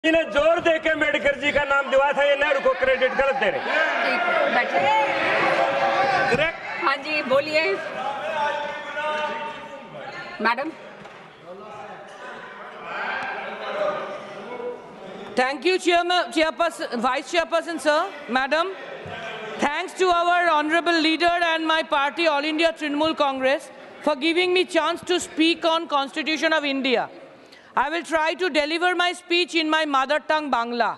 इन्हें जोर देके अम्बेडकर जी का नाम दिया था, ये नेहरू को क्रेडिट गलत दे रहे। करेक्ट। हाँ जी बोलिए madam. Thank you, Chairperson, Vice Chairperson, sir. Madam, thanks to our honorable leader and my party, All India Trinamool Congress, for giving me chance to speak on Constitution of India. I will try to deliver my speech in my mother tongue, Bangla.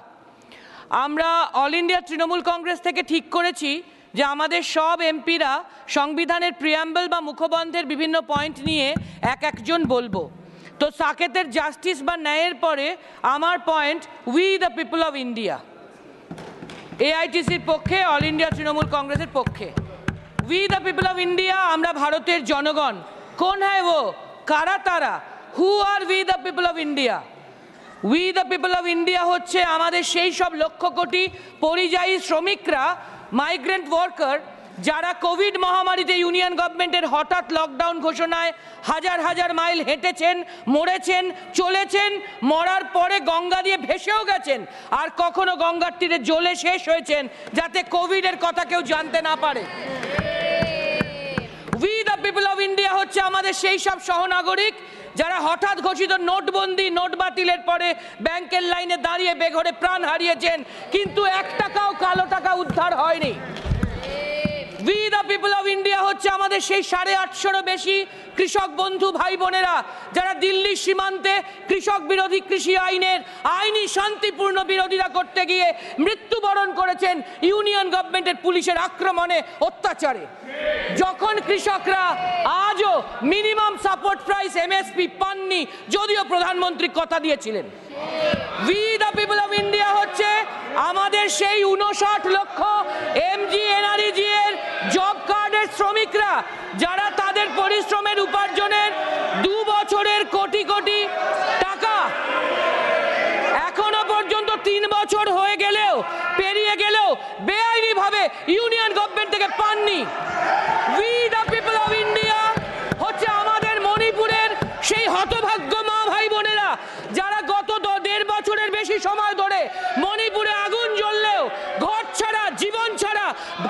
আমরা all India Trinamool Congress থেকে ঠিক করেছি যে আমাদের সব এমপিরা সংবিধানের preamble বা মুখবন্ধের বিভিন্ন পয়েন্ট নিয়ে একজন বলবো। তো সাকেতের জাস্টিস বা ন্যায়ের পরে আমার point we the people of India, এআইটিসির পক্ষে, অল ইন্ডিয়া তৃণমূল কংগ্রেসের পক্ষে। We the people of India, আমরা ভারতের জনগণ। কোন হ্যায় ও, কারা তারা? Who are we the people of India? We the people of India হচ্ছে আমাদের সেই সব লক্ষ কোটি পরিযায়ী শ্রমিকরা, মাইগ্রেন্ট ওয়ার্কার, যারা কোভিড মহামারীতে ইউনিয়ন গভর্নমেন্টের হঠাৎ লকডাউন ঘোষণায় হাজার হাজার মাইল হেঁটেছেন, মরেছেন, চলেছেন, মরার পরে গঙ্গা দিয়ে ভেসেও গেছেন, আর কখনো গঙ্গার তীরে জ্বলে শেষ হয়েছেন যাতে কোভিডের কথা কেউ জানতে না পারে। We the people of India হচ্ছে আমাদের সেই সব সহনাগরিক যারা হঠাৎ ঘোষিত নোটবন্দি, নোট বাতিলের পরে ব্যাংকের লাইনে দাঁড়িয়ে বেঘরে প্রাণ হারিয়েছেন, কিন্তু 1 টাকাও কালো টাকা উদ্ধার হয়নি। We the people of India হচ্ছে আমাদের সেই 850-এরও বেশি কৃষক বন্ধু ভাই বোনেরা যারা দিল্লির সীমান্তে কৃষক বিরোধী কৃষি আইনের আইনি শান্তিপূর্ণ বিরোধিতা করতে গিয়ে মৃত্যুবরণ করেছেন ইউনিয়ন গভর্নমেন্টের পুলিশের আক্রমণে, অত্যাচারে। যখন কৃষকরা আজও মিনিমাম সাপোর্ট প্রাইস এমএসপি পাননি, যদিও প্রধানমন্ত্রী কথা দিয়েছিলেন। We the people of India হচ্ছে আমাদের সেই 59 লক্ষ এমজিএনআরইজি এর জব কার্ডের শ্রমিকরা যারা তাদের পরিশ্রমের উপার্জনের 2 বছরের কোটি কোটি টাকা এখনো পর্যন্ত 3 বছর হয়ে গেলেও, পেরিয়ে গেলেও বেআইনি ভাবে ইউনিয়ন গভর্নমেন্ট থেকে পাননি। We the people of India হচ্ছে আমাদের মণিপুরের সেই হতভাগ্য মা ভাই বোনেরা যারা গত 1.5 বছরের বেশি সময় ধরে মণিপুরে আগুন জ্বললেও, ঘর ছাড়া, জীবন ছাড়া,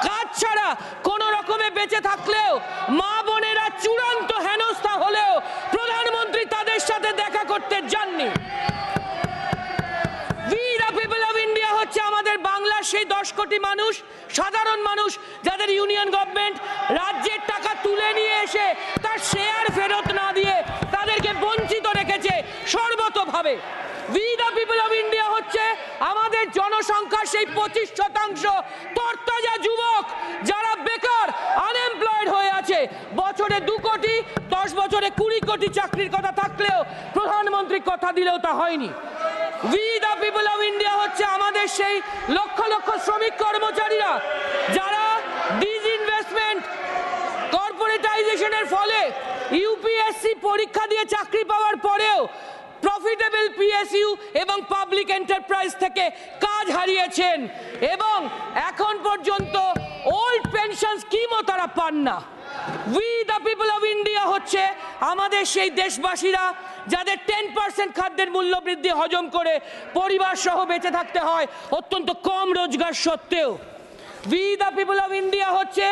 কাজ ছাড়া কোনো রকমে বেঁচে থাকলেও, মা বোনেরা চূড়ান্ত হেনস্থা হলেও প্রধানমন্ত্রী তাদের সাথে দেখা করতে যাননি। We the people of India হচ্ছে আমাদের বাংলার সেই 10 কোটি মানুষ, সাধারণ মানুষ যাদের ইউনিয়ন গভর্নমেন্ট রাজ্যের টাকা তুলে নিয়ে এসে তার শেয়ার ফেরত না দিয়ে তাদেরকে বঞ্চিত রেখেছে সর্বতোভাবে। We the people of India হচ্ছে আমাদের জনসংখ্যার সেই 25% তরতাজা যুবক যারা বেকার, আনএমপ্লয়েড হয়ে আছে। বছরে 2 কোটি, 10 বছরে 20 কোটি চাকরির কথা থাকলেও প্রধানমন্ত্রী কথা দিলেও তা হয়নি। We the people of India হচ্ছে আমাদের সেই লক্ষ লক্ষ শ্রমিক কর্মচারীরা যারা ডিসইনভেস্টমেন্ট, কর্পোরেটাইজেশনের ফলে ইউপিএসসি পরীক্ষা দিয়ে চাকরি পাওয়ার পরেও প্রফিটেবল পিএসইউ এবং পাবলিক এন্টারপ্রাইজ থেকে কাজ হারিয়েছেন এবং এখন পর্যন্ত ওল্ড পেনশন স্কিমও তারা পান না। We the people of India হচ্ছে আমাদের সেই দেশবাসীরা যাদের 10% খাদ্যের মূল্য বৃদ্ধি হজম করে পরিবার সহ বেঁচে থাকতে হয় অত্যন্ত কম রোজগার সত্ত্বেও। We the people of India হচ্ছে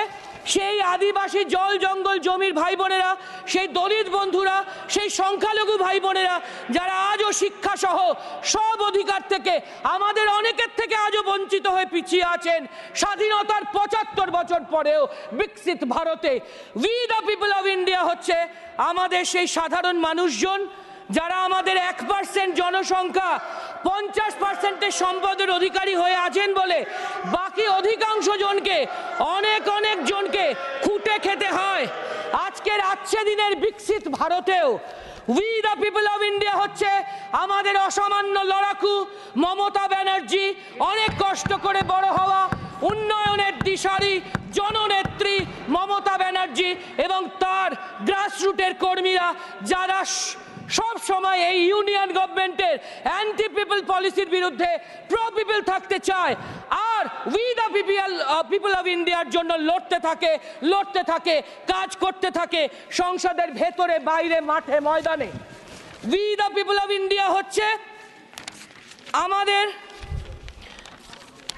সেই আদিবাসী জল জঙ্গল জমির ভাই বোনেরা, সেই দলিত বন্ধুরা, সেই সংখ্যালঘু ভাই বোনেরা যারা আজও শিক্ষা সহ সব অধিকার থেকে আমাদের অনেকের থেকে আজও বঞ্চিত হয়ে পিছিয়ে আছেন স্বাধীনতার 75 বছর পরেও বিকশিত ভারতে। We the people of India হচ্ছে আমাদের সেই সাধারণ মানুষজন যারা আমাদের 1% জনসংখ্যা 50%-এর সম্পদের অধিকারী হয়ে আছেন বলে বাকি অধিকাংশ জনকে, অনেক জনকে খুঁটে খেতে হয়। আজকের দিনের বিকশিত ভারতেও we the people of India হচ্ছে আমাদের অসামান্য লড়াকু মমতা ব্যানার্জি, অনেক কষ্ট করে বড় হওয়া উন্নয়নের দিশারি জননেত্রী মমতা ব্যানার্জি এবং তার গ্রাসরুটের কর্মীরা যারা সব সময় এই ইউনিয়ন গভর্নমেন্টের অ্যান্টি পিপল পলিসির বিরুদ্ধে প্রো পিপল থাকতে চায় আর উই দ্য পিপল অফ ইন্ডিয়ার জন্য লড়তে থাকে, কাজ করতে থাকে সংসদের ভেতরে, বাইরে, মাঠে, ময়দানে। We the people of India হচ্ছে আমাদের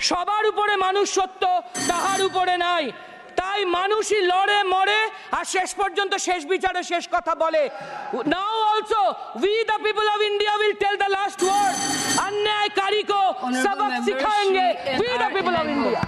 সবার উপরে মানুষ সত্য, তাহার উপরে নাই। তাই মানুষই লড়ে মরে আর শেষ পর্যন্ত শেষ বিচারে শেষ কথা বলে। Now also we the people of India will tell the last word. अन्यायकारी को सबक सिखाएंगे, we the people of India।